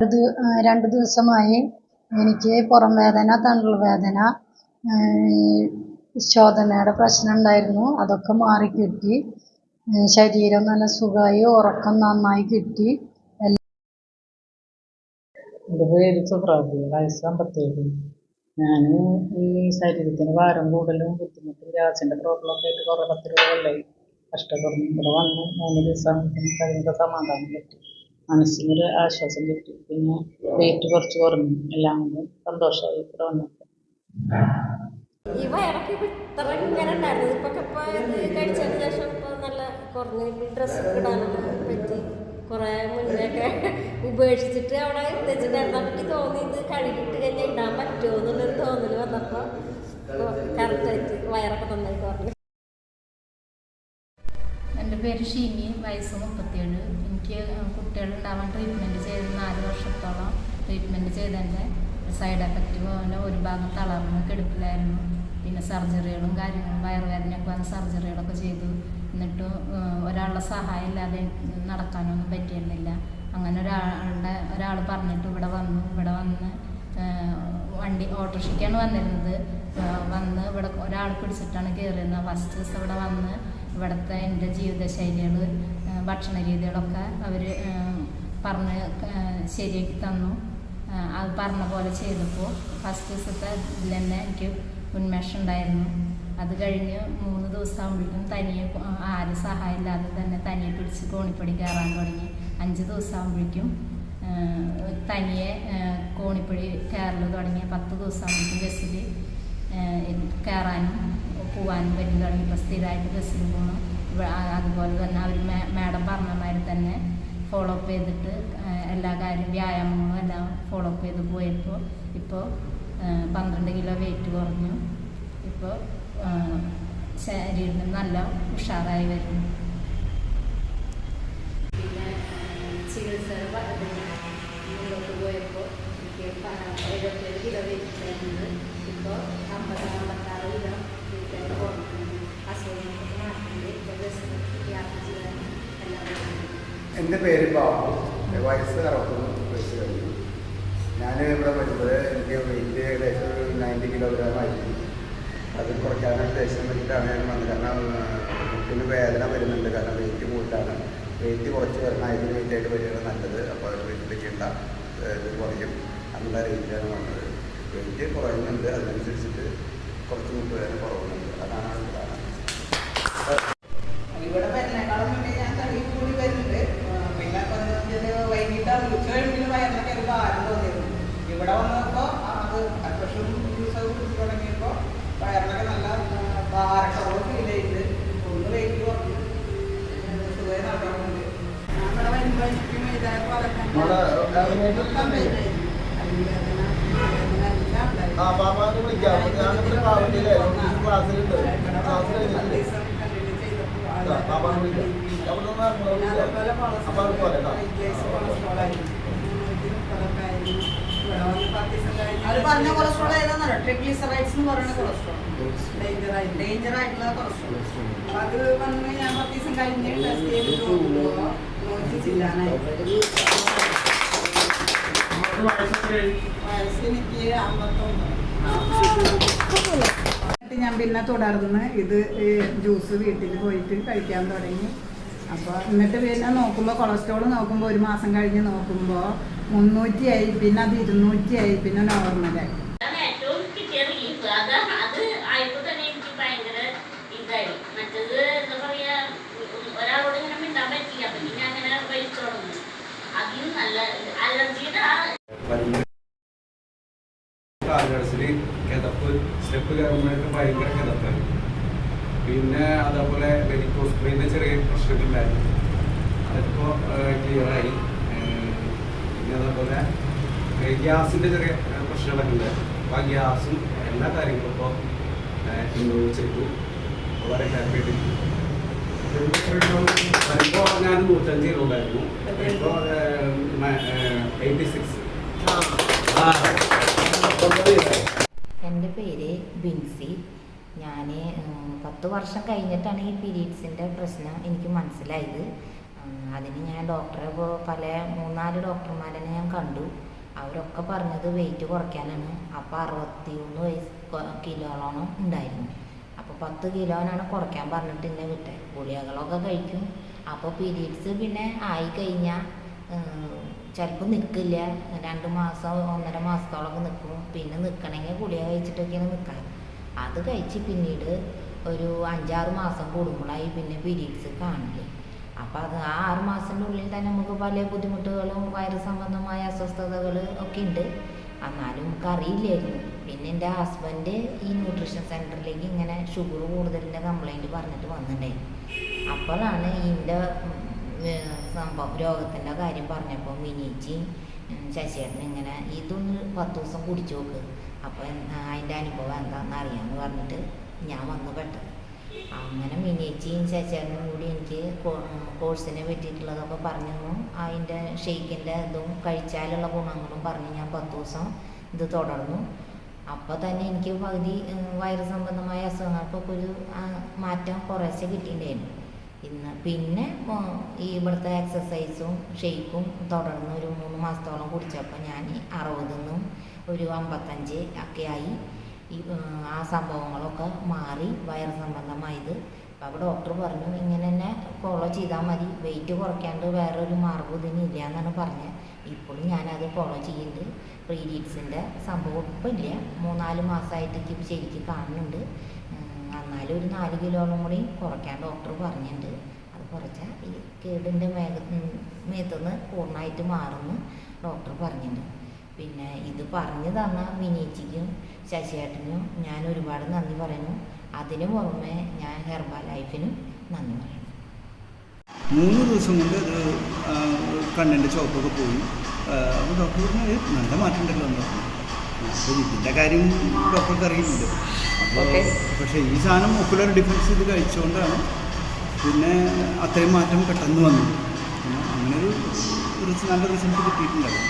2 ദിവസമായി എനിക്ക് പുറം വേദന, തണ്ടൽ വേദന, ശോധനയുടെ പ്രശ്നം ഉണ്ടായിരുന്നു. അതൊക്കെ മാറിക്കിട്ടി. ശരീരം നല്ല സുഖമായി, ഉറക്കം നന്നായി കിട്ടി. എൻ്റെ പേര് സുഹ്റാബി, വയസ്സ് 57. ഞാൻ ഈ ശരീരത്തിന് ഭാരം കൂടുതലും ബുദ്ധിമുട്ടും ഗ്യാസിൻ്റെ പ്രോബ്ലമൊക്കെ ആയിട്ട് കുറേ 10-20 കൊല്ലമായി കഷ്ടപ്പെടുന്നു. ഇവിടെ വന്ന് 3 ദിവസം കഴിഞ്ഞപ്പോൾ സമാധാനം കിട്ടി, മനസ്സിനൊരു ആശ്വാസം കിട്ടി. പിന്നെ വെയിറ്റ് കുറച്ച് കുറഞ്ഞു. എല്ലാം കൊണ്ടും സന്തോഷമായി ഇവിടെ വന്നപ്പോൾ. ഈ വയറൊക്കെ ഇത്ര ഇങ്ങനെ ഉണ്ടായിരുന്നു. ഇപ്പൊ കഴിച്ചതിന് ശേഷം ഇപ്പൊ നല്ല കുറഞ്ഞ് ഡ്രസ്സൊക്കെ ഇടാനൊക്കെ പറ്റി. കുറെ മുന്നേക്കെ ഉപേക്ഷിച്ചിട്ട് അവിടെ വെച്ചിട്ടുണ്ടായിരുന്നു. എനിക്ക് തോന്നി ഇത് കഴുകിട്ട് കഴിഞ്ഞാൽ ഇടാൻ പറ്റുമോ എന്നുള്ളൊരു തോന്നൽ വന്നപ്പോൾ കറക്റ്റായിട്ട് വയറൊക്കെ നന്നായി കുറഞ്ഞു. എൻ്റെ പേര് ഷീമി, വയസ്സ് 37. എനിക്ക് കുട്ടികളുണ്ടാവാൻ ട്രീറ്റ്മെൻറ്റ് ചെയ്ത് 4 വർഷത്തോളം ട്രീറ്റ്മെൻറ്റ് ചെയ്തതിൻ്റെ സൈഡ് എഫക്റ്റ് പോലെ ഒരു ഭാഗം തളർന്ന് കിടപ്പിലായിരുന്നു. പിന്നെ സർജറികളും കാര്യങ്ങളും വയറുവേദനയൊക്കെ വന്ന് സർജറികളൊക്കെ ചെയ്തു. എന്നിട്ടും ഒരാളുടെ സഹായം ഇല്ലാതെ നടക്കാനൊന്നും പറ്റിയിരുന്നില്ല. അങ്ങനെ ഒരാൾ പറഞ്ഞിട്ട് ഇവിടെ വന്ന് ഓട്ടോറിക്ഷയ്ക്കാണ് വന്നിരുന്നത്. വന്ന് ഇവിടെ ഒരാൾ പിടിച്ചിട്ടാണ് കയറിയിരുന്നത്. ഫസ്റ്റ് ദിവസം ഇവിടെ വന്ന് ഇവിടുത്തെ എൻ്റെ ജീവിതശൈലികൾ, ഭക്ഷണ രീതികളൊക്കെ അവർ പറഞ്ഞ് ശരിയാക്കി തന്നു. അത് പറഞ്ഞ പോലെ ചെയ്തപ്പോൾ ഫസ്റ്റ് ദിവസത്തെ ഇതിൽ തന്നെ എനിക്ക് ഉന്മേഷം ഉണ്ടായിരുന്നു. അത് കഴിഞ്ഞ് 3 ദിവസം ആകുമ്പോഴേക്കും തനിയെ ആരും സഹായം ഇല്ലാതെ തന്നെ തനിയെ പിടിച്ച് കോണിപ്പടി കയറാൻ തുടങ്ങി. 5 ദിവസം ആകുമ്പോഴേക്കും തനിയെ കോണിപ്പടി കയറൽ തുടങ്ങി. 10 ദിവസം ആകുമ്പോഴേക്കും ബസ്സിൽ കയറാനും പോകാനും പറ്റി തുടങ്ങി. ഇപ്പോൾ സ്ഥിരമായിട്ട് ബസ്സിൽ പോകണം. അതുപോലെ തന്നെ അവർ മാഡം പറഞ്ഞമാതിരി തന്നെ ഫോളോ അപ്പ് ചെയ്തിട്ട് എല്ലാ കാര്യം വ്യായാമങ്ങളും എല്ലാം ഫോളോ അപ്പ് ചെയ്ത് പോയപ്പോൾ ഇപ്പോൾ 12 കിലോ വെയിറ്റ് കുറഞ്ഞു. ഇപ്പോൾ ശരീരം നല്ല ഉഷാറായി വരുന്നു. പിന്നെ ചികിത്സ മുന്നോട്ട് പോയപ്പോൾ എനിക്ക് 77 കിലോ വെയിറ്റ് ആയിരുന്നത് ഇപ്പോൾ 50-56 കിലോ വെയിറ്റ് കുറഞ്ഞു. അസുഖങ്ങൾക്ക് മാറ്റി ഇപ്പോൾ ബസ്സിൽ യാത്ര ചെയ്യാൻ എല്ലാം. എൻ്റെ പേര് ബാബു, വയസ്സ് 61 വയസ്സ് കഴിഞ്ഞു. ഞാൻ ഇവിടെ വരുമ്പോൾ എനിക്ക് വെയിറ്റ് ഏകദേശം 90 കിലോഗ്രാം ആയിരുന്നു. അത് കുറയ്ക്കാനായിട്ട് ദേശം വേണ്ടിയിട്ടാണ് ഞാൻ വന്നത്. കാരണം മുട്ടിന് വേദന വരുന്നുണ്ട്. കാരണം വെയിറ്റ് കൂടുതലാണ്. വെയിറ്റ് കുറച്ച് വരണം, ഇതിന് വെയിറ്റായിട്ട് വരികയാണ് നല്ലത്. അപ്പോൾ അത് വെയിറ്റിലേക്കുണ്ട ഇത് കുറയും. നല്ല റേറ്റിലാണ് വന്നത്. വെയിറ്റ് കുറയുന്നുണ്ട്, അതിനനുസരിച്ചിട്ട് കുറച്ച് മുട്ടുവേദന കുറവുന്നുണ്ട്. അതാണ് ഇവിടെ വരുന്നേക്കാളും മുന്നേ ഞാൻ തടി കൂടി വരുന്നുണ്ട്. പിന്നെ വൈകിട്ട് ഉച്ചകഴിഞ്ഞ് വയറിനൊക്കെ ഒരു ഭാരം തോന്നിയിരുന്നു. ഇവിടെ വന്നപ്പോൾ അത് അത്യാവശ്യം ദിവസം കുടിച്ച് തുടങ്ങിയപ്പോൾ വയറിനൊക്കെ നല്ല ഭാരക്കുറവ് ഫീൽ ചെയ്ത് ഒന്ന് വെയിറ്റ് കുറഞ്ഞു. സുഖമായി നടക്കുന്നുണ്ട്. ഞാൻ ഇവിടെ വരുമ്പോൾ എനിക്കും ഇതേപോലെ അവർ പറഞ്ഞ കൊളസ്ട്രോൾ ഏതാണെന്നോ ട്രിഗ്ലിസറൈഡ്സ് എന്ന് പറയുന്ന കൊളസ്ട്രോൾ, ഡേഞ്ചർ ആയിട്ടുള്ള കൊളസ്ട്രോൾ. അപ്പൊ അത് വന്ന് ഞാൻ 10 ദിവസം കഴിഞ്ഞ് ടെസ്റ്റ് ചെയ്ത് നോക്കുമ്പോൾ 100 വയസ്സ് എനിക്ക് 59. ഞാൻ പിന്നെ തുടർന്ന് ഇത് ജ്യൂസ് വീട്ടിൽ പോയിട്ട് കഴിക്കാൻ തുടങ്ങി. അപ്പോൾ എന്നിട്ട് പിന്നെ നോക്കുമ്പോൾ കൊളസ്ട്രോൾ നോക്കുമ്പോൾ 1 മാസം കഴിഞ്ഞ് നോക്കുമ്പോൾ 300 ആയി, പിന്നെ അത് 200 ആയി, പിന്നെ നോർമലായി. കാലടച്ചില് കിതപ്പ്, സ്റ്റെപ്പ് കയറുമ്പോഴൊക്കെ ഭയങ്കര കിതപ്പായി. പിന്നെ അതേപോലെ വെരിക്കോസ്ട്രീൻ്റെ ചെറിയ പ്രശ്നങ്ങളുണ്ടായിരുന്നു. അതിപ്പോൾ ക്ലിയറായി. പിന്നെ അതേപോലെ ഗ്യാസിൻ്റെ ചെറിയ പ്രശ്നങ്ങളൊക്കെ ഉണ്ടായിരുന്നു. അപ്പോൾ ആ ഗ്യാസും എല്ലാ കാര്യങ്ങളും ഇപ്പോൾ ഇമ്പ്രൂവ് ചെയ്തു. വളരെ ഹാപ്പിയായിട്ട് വരുമ്പോൾ ഞാൻ 105 കിലോ ഉണ്ടായിരുന്നു. ഇപ്പോൾ 86. എൻ്റെ പേര് ബിൻസി. ഞാൻ 10 വർഷം കഴിഞ്ഞിട്ടാണ് ഈ പീരീഡ്സിൻ്റെ പ്രശ്നം എനിക്ക് മനസ്സിലായത്. അതിന് ഞാൻ ഡോക്ടറെ ഇപ്പോൾ പല 3-4 ഡോക്ടർമാരെ ഞാൻ കണ്ടു. അവരൊക്കെ പറഞ്ഞത് വെയിറ്റ് കുറയ്ക്കാനാണ്. അപ്പോൾ 61 കിലോളം ഉണ്ടായിരുന്നു. അപ്പോൾ 10 കിലോനാണ് കുറയ്ക്കാൻ പറഞ്ഞിട്ട് എന്നെ വിട്ടെ. ഗുളികകളൊക്കെ കഴിക്കും. അപ്പോൾ പീരീഡ്സ് പിന്നെ ആയിക്കഴിഞ്ഞാൽ ചിലപ്പോൾ നിൽക്കില്ല. 2 മാസം 1.5 മാസത്തോളമൊക്കെ നിൽക്കും. പിന്നെ നിൽക്കണമെങ്കിൽ ഗുളിക കഴിച്ചിട്ടൊക്കെയാണ് നിൽക്കാൻ. അത് കഴിച്ച് പിന്നീട് ഒരു 5-6 മാസം കൂടുമ്പോഴായി പിന്നെ പീരീഡ്സ് കാണില്ല. അപ്പോൾ അത് ആ 6 മാസത്തിൻ്റെ ഉള്ളിൽ തന്നെ നമുക്ക് പല ബുദ്ധിമുട്ടുകളും വയറ് സംബന്ധമായ അസ്വസ്ഥതകൾ ഒക്കെ ഉണ്ട്. എന്നാലും നമുക്ക് അറിയില്ലായിരുന്നു. പിന്നെ എൻ്റെ ഹസ്ബൻഡ് ഈ ന്യൂട്രീഷൻ സെൻറ്ററിലേക്ക് ഇങ്ങനെ ഷുഗർ കൂടുതലിൻ്റെ കംപ്ലൈൻറ്റ് പറഞ്ഞിട്ട് വന്നിട്ടുണ്ടായിരുന്നു. അപ്പോഴാണ് ഇതിൻ്റെ സംഭവം രോഗത്തിൻ്റെ കാര്യം പറഞ്ഞപ്പോൾ മിനിച്ചിയും ശശിയേട്ടനും ഇങ്ങനെ ഇതൊന്ന് 10 ദിവസം കുടിച്ചു നോക്ക്, അപ്പോൾ അതിൻ്റെ അനുഭവം എന്താണെന്ന് അറിയാമെന്ന് പറഞ്ഞിട്ട് ഞാൻ വന്ന് പെട്ടത്. അങ്ങനെ മിനിച്ചിയും ശശിയേട്ടനും കൂടി എനിക്ക് കോഴ്സിനെ പറ്റിയിട്ടുള്ളതൊക്കെ പറഞ്ഞു തന്നു. അതിൻ്റെ ഷെയ്ക്കിൻ്റെ ഇതും കഴിച്ചാലുള്ള ഗുണങ്ങളും പറഞ്ഞ് ഞാൻ 10 ദിവസം ഇത് തുടർന്നു. അപ്പോൾ തന്നെ എനിക്ക് പകുതി വയറ് സംബന്ധമായ അസുഖങ്ങൾക്കൊക്കെ ഒരു മാറ്റം കുറേശ്ശെ കിട്ടിയിട്ടുണ്ടായിരുന്നു. പിന്നെ ഈ ഇവിടുത്തെ എക്സസൈസും ഷെയ്ക്കും തുടർന്ന് ഒരു 3 മാസത്തോളം കുടിച്ചപ്പോൾ ഞാൻ 60 ഒരു 55 ഒക്കെ ആയി. ആ സംഭവങ്ങളൊക്കെ മാറി വയറ് സംബന്ധമായത്. അപ്പോൾ ഡോക്ടർ പറഞ്ഞു ഇങ്ങനെ തന്നെ ഫോളോ ചെയ്താൽ മതി, വെയിറ്റ് കുറയ്ക്കാണ്ട് വേറൊരു മാർഗ്ഗം ഇതിനില്ല എന്നാണ് പറഞ്ഞത്. ഇപ്പോഴും ഞാനത് ഫോളോ ചെയ്യുന്നുണ്ട്. പീരീഡ്സിൻ്റെ സംഭവം ഇപ്പം ഇല്ല. 3-4 മാസമായിട്ട് എനിക്ക് ശരിക്കും കാണുന്നുണ്ട്. എന്നാലും ഒരു 4 കിലോളം കൂടി കുറയ്ക്കാൻ ഡോക്ടർ പറഞ്ഞിട്ടുണ്ട്. അത് കുറച്ചാൽ ഈ കേടിൻ്റെ മേത്തുനിന്ന് പൂർണ്ണമായിട്ട് മാറുമെന്ന് ഡോക്ടർ പറഞ്ഞിട്ടുണ്ട്. പിന്നെ ഇത് പറഞ്ഞു തന്ന വിനീച്ചിക്കും ശശിയേട്ടനും ഞാൻ ഒരുപാട് നന്ദി പറയുന്നു. അതിന് പുറമെ ഞാൻ ഹെർബൽ ലൈഫിനും നന്ദി പറയുന്നു. 3 ദിവസം കൊണ്ട് അത് കണ്ണിൻ്റെ ചോപ്പൊക്കെ പോയി. അപ്പോൾ ഡോക്ടർ പറഞ്ഞു നല്ല മാറ്റം ഉണ്ടല്ലോ എന്ന് പറഞ്ഞു. അപ്പോൾ ഇതിൻ്റെ കാര്യം ഡോക്ടർക്ക് അറിയില്ലല്ലോ. അപ്പോൾ പക്ഷേ ഈ സാധനം ഒക്കുലർ ഡിഫൻസ് ഇത് കഴിച്ചുകൊണ്ടാണ് പിന്നെ അത്രയും മാറ്റം പെട്ടെന്ന് വന്നത്. അങ്ങനെ ഒരു നല്ല റിസൾട്ട് കിട്ടിയിട്ടുണ്ടായിരുന്നു.